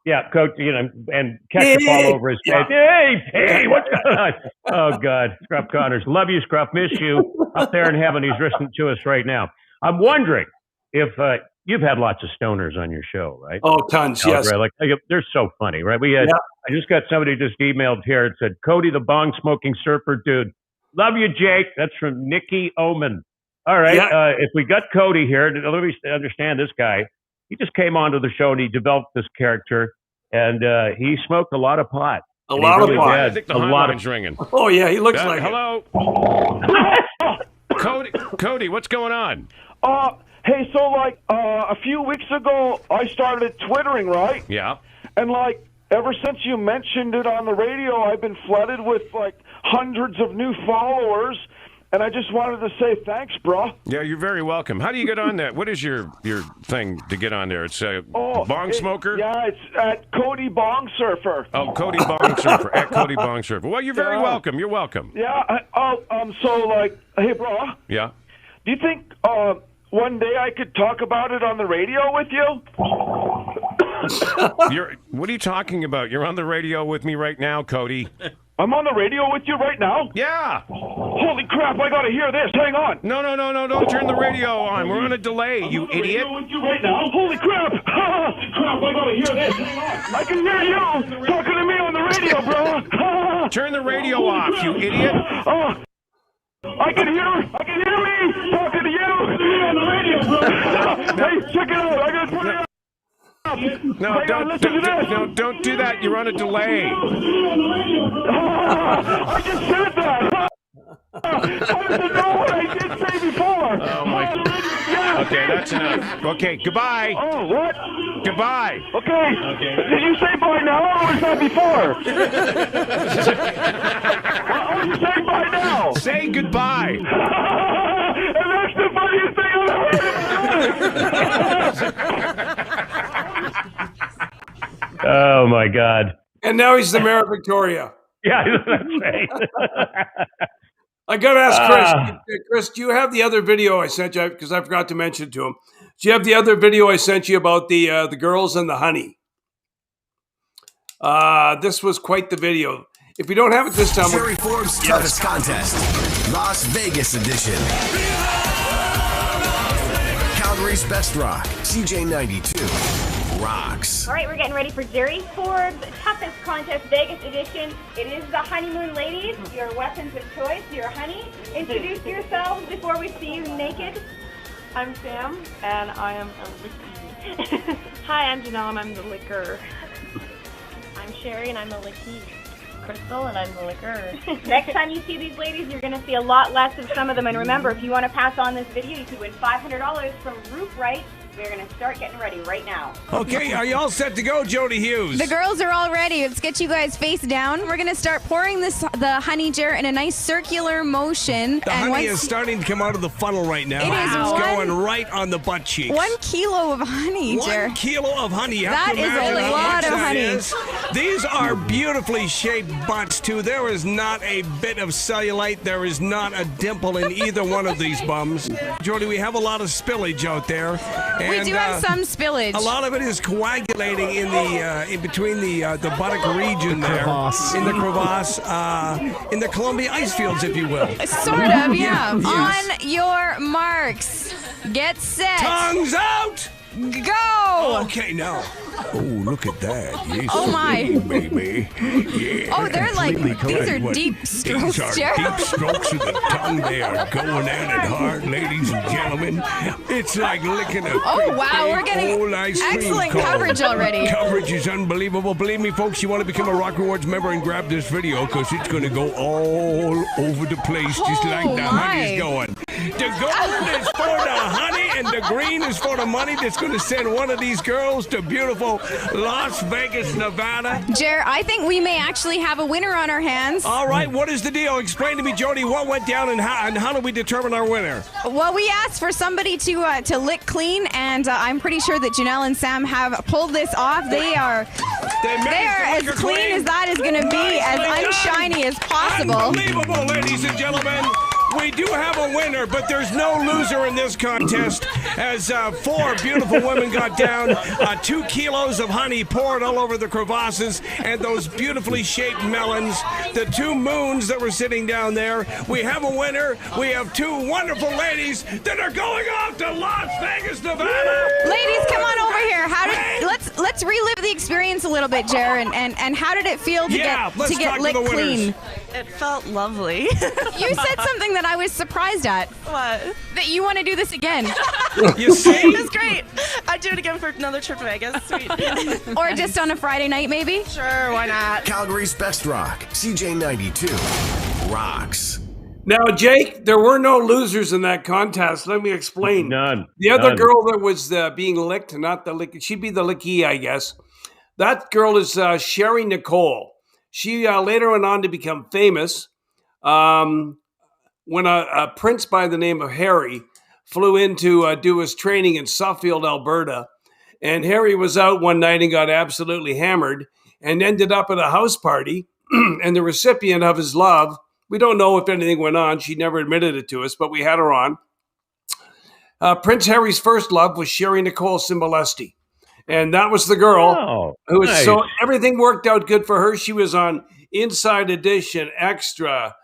[SPEAKER 5] And ketchup all over his face. Hey, what's going on? Oh, God. Scruff Connors. Love you, Scruff. Miss you. Up there in heaven, he's listening to us right now. I'm wondering if you've had lots of stoners on your show, right?
[SPEAKER 4] Oh, tons, yes.
[SPEAKER 5] Right? Like, they're so funny, right? I just got somebody just emailed here. It said, Cody the bong smoking surfer dude. Love you, Jake. That's from Nikki Oman. All right.
[SPEAKER 4] Yeah.
[SPEAKER 5] If we got Cody here, let me understand this guy. He just came onto the show and he developed this character, and he smoked a lot of pot.
[SPEAKER 4] A lot of pot.
[SPEAKER 1] I think the hotline's ringing.
[SPEAKER 4] Oh, yeah, he looks like
[SPEAKER 1] hello. Cody, what's going on?
[SPEAKER 11] Hey, so a few weeks ago, I started twittering, right?
[SPEAKER 1] Yeah.
[SPEAKER 11] And ever since you mentioned it on the radio, I've been flooded with hundreds of new followers. And I just wanted to say thanks, bro.
[SPEAKER 1] Yeah, you're very welcome. How do you get on that? What is your thing to get on there? It's a bong smoker?
[SPEAKER 11] Yeah, it's at Cody Bong Surfer.
[SPEAKER 1] Oh, Cody Bong Surfer, at Cody Bong Surfer. Well, you're very welcome. You're welcome.
[SPEAKER 11] Yeah, hey, bro.
[SPEAKER 1] Yeah.
[SPEAKER 11] Do you think one day I could talk about it on the radio with you?
[SPEAKER 1] What are you talking about? You're on the radio with me right now, Cody.
[SPEAKER 11] I'm on the radio with you right now?
[SPEAKER 1] Yeah.
[SPEAKER 11] Holy crap, I gotta hear this. Hang on.
[SPEAKER 1] No, don't turn the radio on. We're on a delay, you idiot.
[SPEAKER 11] I'm on the radio with you right now? Holy crap. Holy crap, I gotta hear this. Hang on. I can hear you talking to me on the radio, bro.
[SPEAKER 1] Turn the radio off, you idiot.
[SPEAKER 11] I can hear me talking to you on the radio, bro. Hey, check it out. I gotta put it up.
[SPEAKER 1] No, don't do that. You're on a delay.
[SPEAKER 11] I just said that. I didn't know what I did say before.
[SPEAKER 1] Oh, my. Okay, that's enough. Okay, goodbye.
[SPEAKER 11] Oh, what?
[SPEAKER 1] Goodbye.
[SPEAKER 11] Okay. Did you say bye now, or was that before? What did you say bye now?
[SPEAKER 1] Say goodbye.
[SPEAKER 11] And that's the funniest thing I've ever heard.
[SPEAKER 5] Oh, my God.
[SPEAKER 4] And now he's the mayor of Victoria.
[SPEAKER 5] Yeah, that's right.
[SPEAKER 4] I got to ask Chris. Chris, do you have the other video I sent you? Because I forgot to mention it to him. Do you have the other video I sent you about the girls and the honey? This was quite the video. If we don't have it this time,
[SPEAKER 3] Gerry Forbes' toughest contest, Las Vegas edition. Calgary's best rock, CJ92 rocks.
[SPEAKER 6] All right, we're getting ready for Gerry Forbes' toughest contest, Vegas edition. It is the honeymoon ladies, your weapons of choice, your honey. Introduce yourselves before we see you naked.
[SPEAKER 7] I'm Sam, and I am a licky. Hi, I'm Janelle, and I'm the liquor.
[SPEAKER 6] I'm Sherry, and I'm the licky.
[SPEAKER 7] Crystal, and I'm the liquor.
[SPEAKER 6] Next time you see these ladies, you're going to see a lot less of some of them. And remember, if you want to pass on this video, you could win $500 from Roof Right. We're going to start getting ready right now.
[SPEAKER 4] Okay, are you all set to go, Jody Hughes?
[SPEAKER 8] The girls are all ready. Let's get you guys face down. We're going to start pouring the honey jar in a nice circular motion.
[SPEAKER 4] The honey is starting to come out of the funnel right now.
[SPEAKER 8] It's
[SPEAKER 4] going right on the butt cheeks.
[SPEAKER 8] 1 kilo of honey, Jer.
[SPEAKER 4] 1 kilo of honey. You
[SPEAKER 8] That
[SPEAKER 4] have to
[SPEAKER 8] is
[SPEAKER 4] imagine
[SPEAKER 8] a
[SPEAKER 4] how
[SPEAKER 8] lot
[SPEAKER 4] much
[SPEAKER 8] of
[SPEAKER 4] that
[SPEAKER 8] honey.
[SPEAKER 4] is. These are beautifully shaped butts, too. There is not a bit of cellulite. There is not a dimple in either one of these bums. Jody, we have a lot of spillage out there.
[SPEAKER 8] We
[SPEAKER 4] And,
[SPEAKER 8] do have some spillage.
[SPEAKER 4] a lot of it is coagulating in the in between the buttock region there, in the crevasse, in the Columbia ice fields, if you will.
[SPEAKER 8] Sort of, yeah.
[SPEAKER 4] Yes.
[SPEAKER 8] On your marks. Get set.
[SPEAKER 4] Tongues out.
[SPEAKER 8] Go.
[SPEAKER 4] Okay, now. Oh, look at that. Yes,
[SPEAKER 8] Oh, my.
[SPEAKER 4] baby. Yeah.
[SPEAKER 8] Oh, they're like, these are deep strokes,
[SPEAKER 4] These are
[SPEAKER 8] Jer.
[SPEAKER 4] deep strokes of the tongue. They are going at it hard, ladies and gentlemen. It's like licking a
[SPEAKER 8] Oh, wow, we're getting
[SPEAKER 4] old ice cream
[SPEAKER 8] excellent
[SPEAKER 4] cone.
[SPEAKER 8] coverage already.
[SPEAKER 4] Coverage is unbelievable. Believe me, folks, you want to become a Rock Rewards member and grab this video because it's going to go all over the place just like the honey's going. The gold is for the honey and the green is for the money that's going to send one of these girls to beautiful Las Vegas, Nevada.
[SPEAKER 8] Jer, I think we may actually have a winner on our hands.
[SPEAKER 4] All right, what is the deal? Explain to me, Jody, what went down and how do we determine our winner?
[SPEAKER 8] Well, we asked for somebody to lick clean, and I'm pretty sure that Janelle and Sam have pulled this off. They are as clean as that is going to be, as unshiny as possible.
[SPEAKER 4] Unbelievable, ladies and gentlemen. We do have a winner, but there's no loser in this contest as 4 beautiful women got down. 2 kilos of honey poured all over the crevasses and those beautifully shaped melons. The 2 moons that were sitting down there. We have a winner. We have 2 wonderful ladies that are going off to Las Vegas, Nevada.
[SPEAKER 8] Ladies, come on over here. Let's relive the experience a little bit, Jer, and how did it feel to get licked clean?
[SPEAKER 21] It felt lovely.
[SPEAKER 8] You said something that I was surprised at.
[SPEAKER 21] What?
[SPEAKER 8] That you want to do this again.
[SPEAKER 4] You see?
[SPEAKER 21] It was great. I'd do it again for another trip to Vegas. Sweet.
[SPEAKER 8] Or just on a Friday night, maybe?
[SPEAKER 21] Sure, why not?
[SPEAKER 3] Calgary's best rock, CJ92 rocks.
[SPEAKER 4] Now, Jake, there were no losers in that contest. Let me explain.
[SPEAKER 5] None.
[SPEAKER 4] The other
[SPEAKER 5] None.
[SPEAKER 4] girl that was being licked, not the lick, she'd be the licky, I guess. That girl is Sherry Nicole. She later went on to become famous when a prince by the name of Harry flew in to do his training in Suffield, Alberta. And Harry was out one night and got absolutely hammered and ended up at a house party. And the recipient of his love, we don't know if anything went on. She never admitted it to us, but we had her on. Prince Harry's first love was Sherry Nicole Cimbalesti. And that was the girl who was so everything worked out good for her. She was on Inside Edition, Extra,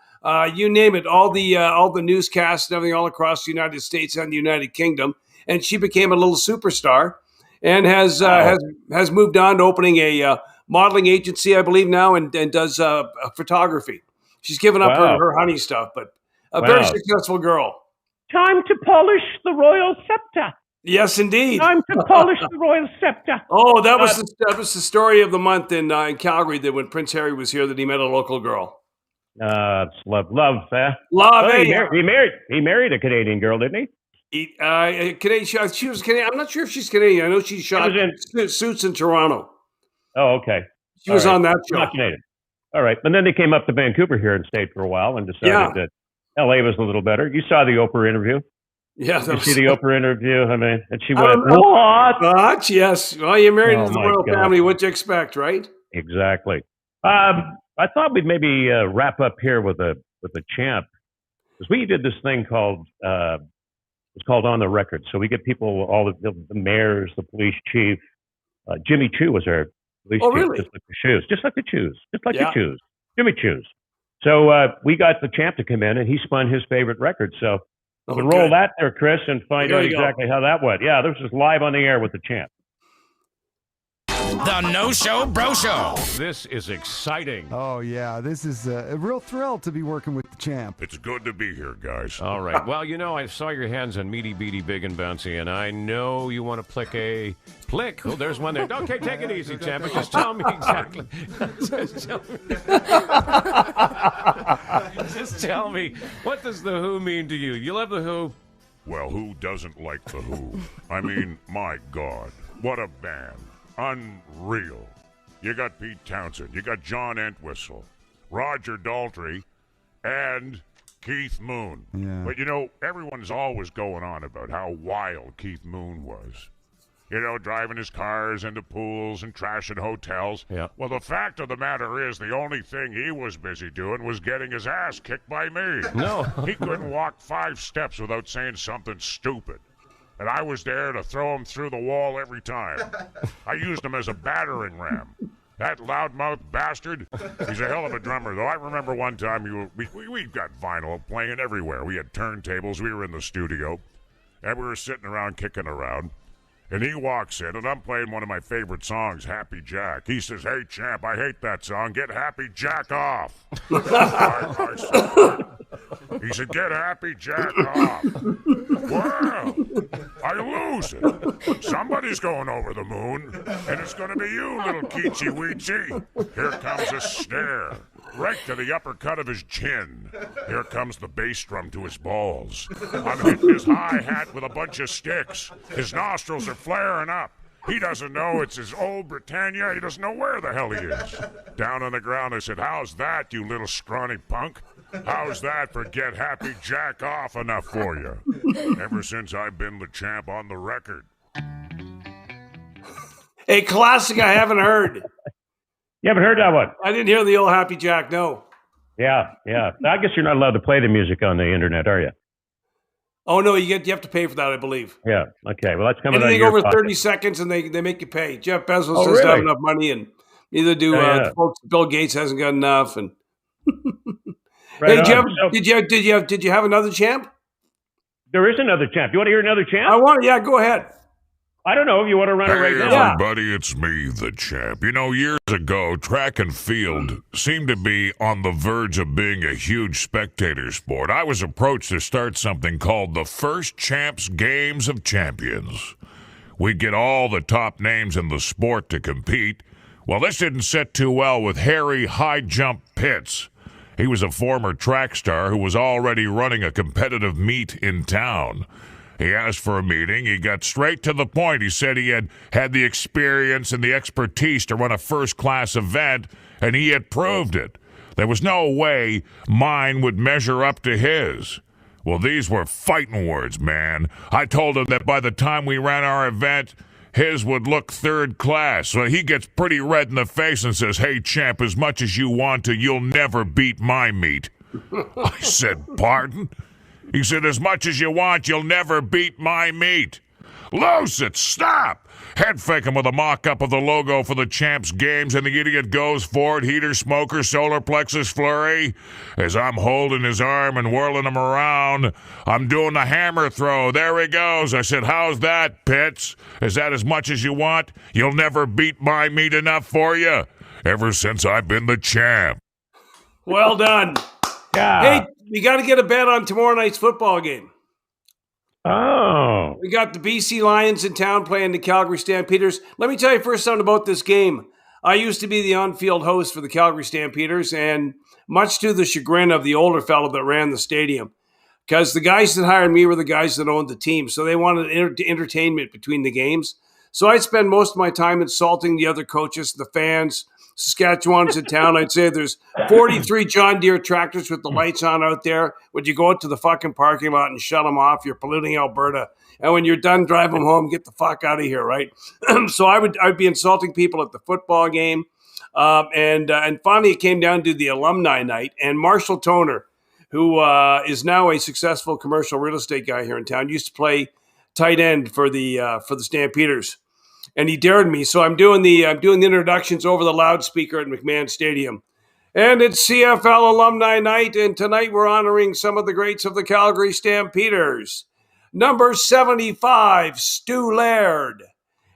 [SPEAKER 4] you name it, all the newscasts and everything all across the United States and the United Kingdom. And she became a little superstar and has moved on to opening a modeling agency, I believe now, and does photography. She's given up her honey stuff, but a very successful girl.
[SPEAKER 9] Time to polish the royal scepter.
[SPEAKER 4] Yes, indeed.
[SPEAKER 9] Time to polish the royal scepter.
[SPEAKER 4] Oh, that was the story of the month in Calgary. That when Prince Harry was here, that he met a local girl.
[SPEAKER 5] It's love,
[SPEAKER 4] Love,
[SPEAKER 5] he married a Canadian girl, didn't he?
[SPEAKER 4] Canadian. She was Canadian. I'm not sure if she's Canadian. I know she shot Suits in Toronto.
[SPEAKER 5] Oh, okay.
[SPEAKER 4] She was on that show.
[SPEAKER 5] Not Canadian. All right, but then they came up to Vancouver here and stayed for a while and decided that L.A. was a little better. You saw the Oprah interview.
[SPEAKER 4] Yeah,
[SPEAKER 5] you see the Oprah interview. I mean, and she went, "What?
[SPEAKER 4] Yes. Well, you're married into the royal family. What'd you expect, right?
[SPEAKER 5] Exactly. I thought we'd maybe wrap up here with a champ, because we did this thing called it's called On the Record. So we get people, all the mayors, the police chief. Jimmy Chu was our police chief,
[SPEAKER 4] really?
[SPEAKER 5] just like the shoes, just like the Chews. Jimmy Choos. So we got the champ to come in, and he spun his favorite record. So we'll roll that there, Chris, and find out exactly how that went. Yeah, this is live on the air with the champ.
[SPEAKER 1] The No Show Bro Show. This is exciting.
[SPEAKER 10] Oh, yeah. This is a real thrill to be working with the champ.
[SPEAKER 1] It's good to be here, guys. All right. Well, I saw your hands on Meaty Beady Big and Bouncy, and I know you want to plick a plick. Oh, there's one there. Okay, take it easy, champ. But just tell me exactly. Just tell me, what does the Who mean to you? You love the Who?
[SPEAKER 12] Well, who doesn't like the Who? I mean, my God, what a band. Unreal. You got Pete Townsend, you got John Entwistle, Roger Daltrey, and Keith Moon.
[SPEAKER 10] Yeah.
[SPEAKER 12] But everyone's always going on about how wild Keith Moon was. Driving his cars into pools and trashing hotels.
[SPEAKER 1] Yeah.
[SPEAKER 12] Well, the fact of the matter is the only thing he was busy doing was getting his ass kicked by me.
[SPEAKER 1] No.
[SPEAKER 12] He couldn't walk 5 steps without saying something stupid. And I was there to throw him through the wall every time. I used him as a battering ram. That loudmouth bastard, he's a hell of a drummer, though. I remember one time we got vinyl playing everywhere. We had turntables, we were in the studio, and we were sitting around kicking around. And he walks in, and I'm playing one of my favorite songs, Happy Jack. He says, "Hey, champ, I hate that song. Get Happy Jack off." He said, "Get Happy Jack off." Well, I lose it. Somebody's going over the moon, and it's going to be you, little Keechy Weechy. Here comes a snare, right to the uppercut of his chin. Here comes the bass drum to his balls. I'm hitting his hi-hat with a bunch of sticks. His nostrils are flaring up. He doesn't know it's his old Britannia. He doesn't know where the hell he is. Down on the ground, I said, "How's that, you little scrawny punk? How's that for Get Happy Jack Off enough for you?" Ever since I've been the champ on the record.
[SPEAKER 4] A classic I haven't heard.
[SPEAKER 5] You haven't heard that one?
[SPEAKER 4] I didn't hear the old Happy Jack, no.
[SPEAKER 5] Yeah. I guess you're not allowed to play the music on the internet, are you?
[SPEAKER 4] Oh, no, you have to pay for that, I believe.
[SPEAKER 5] Yeah. Okay. Well, that's coming out of
[SPEAKER 4] anything
[SPEAKER 5] your
[SPEAKER 4] over
[SPEAKER 5] pocket.
[SPEAKER 4] 30 seconds, and they make you pay. Jeff Bezos doesn't have enough money, and neither do
[SPEAKER 5] Yeah.
[SPEAKER 4] folks. Bill Gates hasn't got enough. And
[SPEAKER 5] Right
[SPEAKER 4] hey, Jeff,
[SPEAKER 5] on.
[SPEAKER 4] did you have another champ?
[SPEAKER 5] There is another champ. You want to hear another champ?
[SPEAKER 4] I want. Yeah, go ahead.
[SPEAKER 5] I don't know if you want to run it right now.
[SPEAKER 12] Hey, everybody, it's me, the champ. Years ago, track and field seemed to be on the verge of being a huge spectator sport. I was approached to start something called the First Champs Games of Champions. We'd get all the top names in the sport to compete. Well, this didn't sit too well with Harry High Jump Pitts. He was a former track star who was already running a competitive meet in town. He asked for a meeting. He got straight to the point. He said he had the experience and the expertise to run a first-class event, and he had proved it. There was no way mine would measure up to his. Well, these were fighting words, man. I told him that by the time we ran our event, his would look third class. So he gets pretty red in the face and says, "Hey, champ, as much as you want to, you'll never beat my meat." I said, "Pardon?" He said, "As much as you want, you'll never beat my meat." Lose it, stop! Head fake him with a mock-up of the logo for the Champs Games, and the idiot goes for it, heater, smoker, solar plexus flurry. As I'm holding his arm and whirling him around, I'm doing the hammer throw. There he goes. I said, "How's that, Pitts? Is that as much as you want? You'll never beat my meat enough for you." Ever since I've been the champ.
[SPEAKER 4] Well done.
[SPEAKER 5] Yeah.
[SPEAKER 4] Hey, you got to get a bet on tomorrow night's football game.
[SPEAKER 5] Oh.
[SPEAKER 4] We got the BC Lions in town playing the Calgary Stampeders. Let me tell you first something about this game. I used to be the on-field host for the Calgary Stampeders, and much to the chagrin of the older fellow that ran the stadium, because the guys that hired me were the guys that owned the team, so they wanted entertainment between the games. So I spend most of my time insulting the other coaches, the fans. Saskatchewan's in town. I'd say there's 43 John Deere tractors with the lights on out there. Would you go out to the fucking parking lot and shut them off? You're polluting Alberta. And when you're done, drive them home. Get the fuck out of here, right? So I'd be insulting people at the football game. And finally, it came down to the alumni night. And Marshall Toner, who is now a successful commercial real estate guy here in town, used to play tight end for the Stampeders. And he dared me, so I'm doing the introductions over the loudspeaker at McMahon Stadium. And it's CFL Alumni Night, and tonight we're honoring some of the greats of the Calgary Stampeders. Number 75, Stu Laird.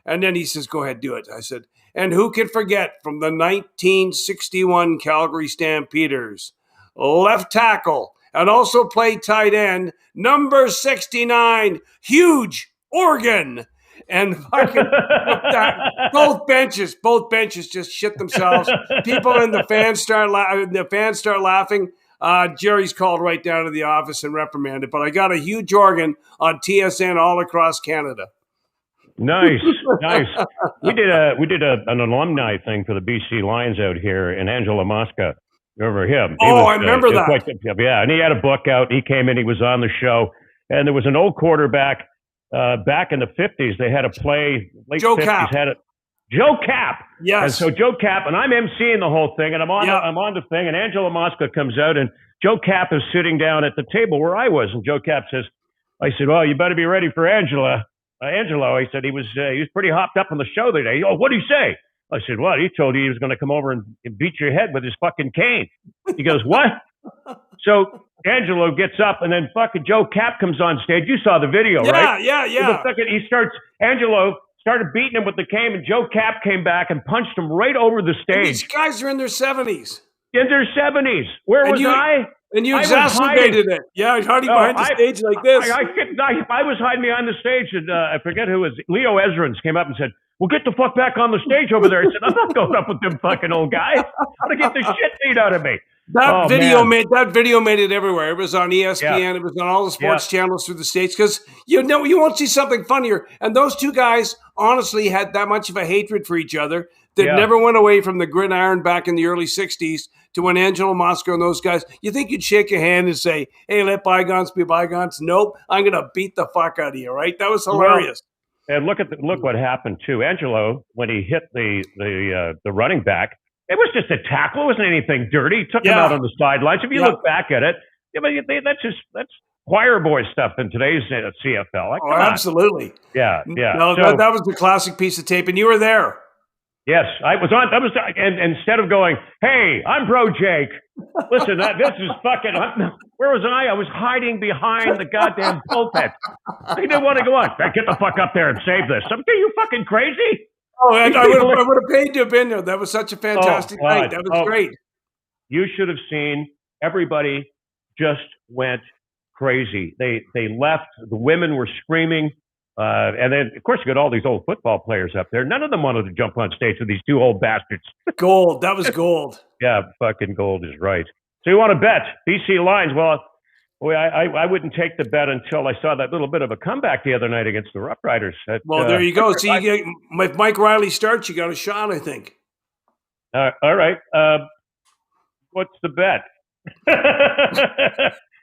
[SPEAKER 4] And then he says, go ahead, do it. I said, and who can forget from the 1961 Calgary Stampeders? Left tackle, and also played tight end, number 69, Huge Organ. And fucking both benches just shit themselves. People in the fans start laughing. Gerry's called right down to the office and reprimanded. But I got a Huge Organ on TSN all across Canada.
[SPEAKER 5] Nice. We did an alumni thing for the BC Lions out here in Angela Mosca. Remember him?
[SPEAKER 4] I remember that.
[SPEAKER 5] Yeah, and he had a book out. He came in. He was on the show, and there was an old quarterback. Back in the 50s, they had a play. Late
[SPEAKER 4] Joe
[SPEAKER 5] 50s
[SPEAKER 4] Cap.
[SPEAKER 5] had it. Joe Cap.
[SPEAKER 4] Yes.
[SPEAKER 5] And so Joe Cap, and I'm emceeing the whole thing, and I'm on the thing, and Angela Mosca comes out, and Joe Cap is sitting down at the table where I was, and Joe Cap says, "I said, well, you better be ready for Angelo." He said he was pretty hopped up on the show today. Oh, what did he say? I said, well, he told you he was going to come over and beat your head with his fucking cane. He goes, what? So Angelo gets up, and then fucking Joe Cap comes on stage. You saw the video, right?
[SPEAKER 4] Yeah.
[SPEAKER 5] Angelo started beating him with the cane, and Joe Cap came back and punched him right over the stage.
[SPEAKER 4] And these guys are in their 70s.
[SPEAKER 5] In their 70s. Where was I?
[SPEAKER 4] And you exacerbated it. Yeah, hiding behind the stage like this.
[SPEAKER 5] I was hiding behind the stage, and I forget who it was. Leo Ezrins came up and said, well, get the fuck back on the stage over there. I said, I'm not going up with them fucking old guys. I'm going to get the shit beat out of me.
[SPEAKER 4] That video made it everywhere. It was on ESPN. Yeah. It was on all the sports channels through the States because you won't see something funnier. And those two guys honestly had that much of a hatred for each other that never went away from the gridiron back in the early 60s to when Angelo Mosca and those guys, you think you'd shake a hand and say, hey, let bygones be bygones. Nope, I'm going to beat the fuck out of you, right? That was hilarious.
[SPEAKER 5] Well, and look what happened too. Angelo, when he hit the running back, it was just a tackle. It wasn't anything dirty. He took him out on the sidelines. If you look back at it, that's choir boy stuff in today's CFL. Like,
[SPEAKER 4] absolutely.
[SPEAKER 5] Yeah.
[SPEAKER 4] No, that was the classic piece of tape, and you were there.
[SPEAKER 5] Yes, I was on. And instead of going, "Hey, I'm Bro Jake," listen, this is fucking. Where was I? I was hiding behind the goddamn pulpit. I didn't want to go on. Get the fuck up there and save this. Are you fucking crazy?
[SPEAKER 4] Oh, and I would have paid to have been there. That was such a fantastic night. That was great.
[SPEAKER 5] You should have seen. Everybody just went crazy. They left. The women were screaming. And then, of course, you got all these old football players up there. None of them wanted to jump on stage with these two old bastards.
[SPEAKER 4] Gold. That was gold.
[SPEAKER 5] Yeah, fucking gold is right. So you want to bet BC Lions? Well, I wouldn't take the bet until I saw that little bit of a comeback the other night against the Rough Riders.
[SPEAKER 4] There you go. So if Mike Riley starts, you got a shot, I think.
[SPEAKER 5] All right. What's the bet?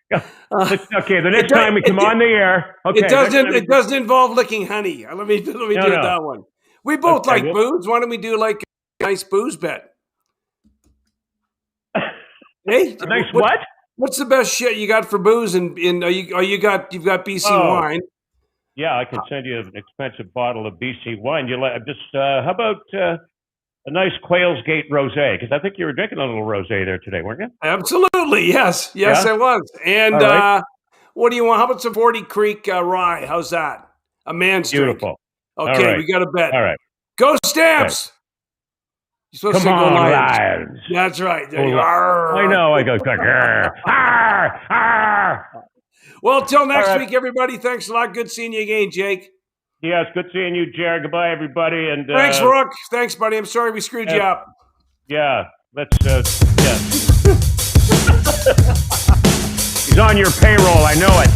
[SPEAKER 5] Okay, the next time we come on the air. Okay,
[SPEAKER 4] it doesn't involve licking honey. Let me do that one. We both like booze. Why don't we do like a nice booze bet? Hey,
[SPEAKER 5] a nice what?
[SPEAKER 4] What's the best shit you got for booze? And you've got BC wine.
[SPEAKER 5] Yeah, I can send you an expensive bottle of BC wine. How about a nice Quails Gate rosé? Because I think you were drinking a little rosé there today, weren't you?
[SPEAKER 4] Absolutely, yes, I was. And what do you want? How about some 40 Creek rye? How's that? A man's
[SPEAKER 5] beautiful.
[SPEAKER 4] Drink. Okay, we got a bet.
[SPEAKER 5] All right,
[SPEAKER 4] go Stamps. You're supposed
[SPEAKER 5] Come
[SPEAKER 4] to
[SPEAKER 5] on,
[SPEAKER 4] go
[SPEAKER 5] Lions.
[SPEAKER 4] That's right. There you
[SPEAKER 5] I know. I go.
[SPEAKER 4] Well, till next week, everybody. Thanks a lot. Good seeing you again, Jake.
[SPEAKER 5] Yeah, it's good seeing you, Jared. Goodbye, everybody. And
[SPEAKER 4] thanks, Rook. Thanks, buddy. I'm sorry we screwed you up.
[SPEAKER 5] Yeah, let's. He's on your payroll. I know it.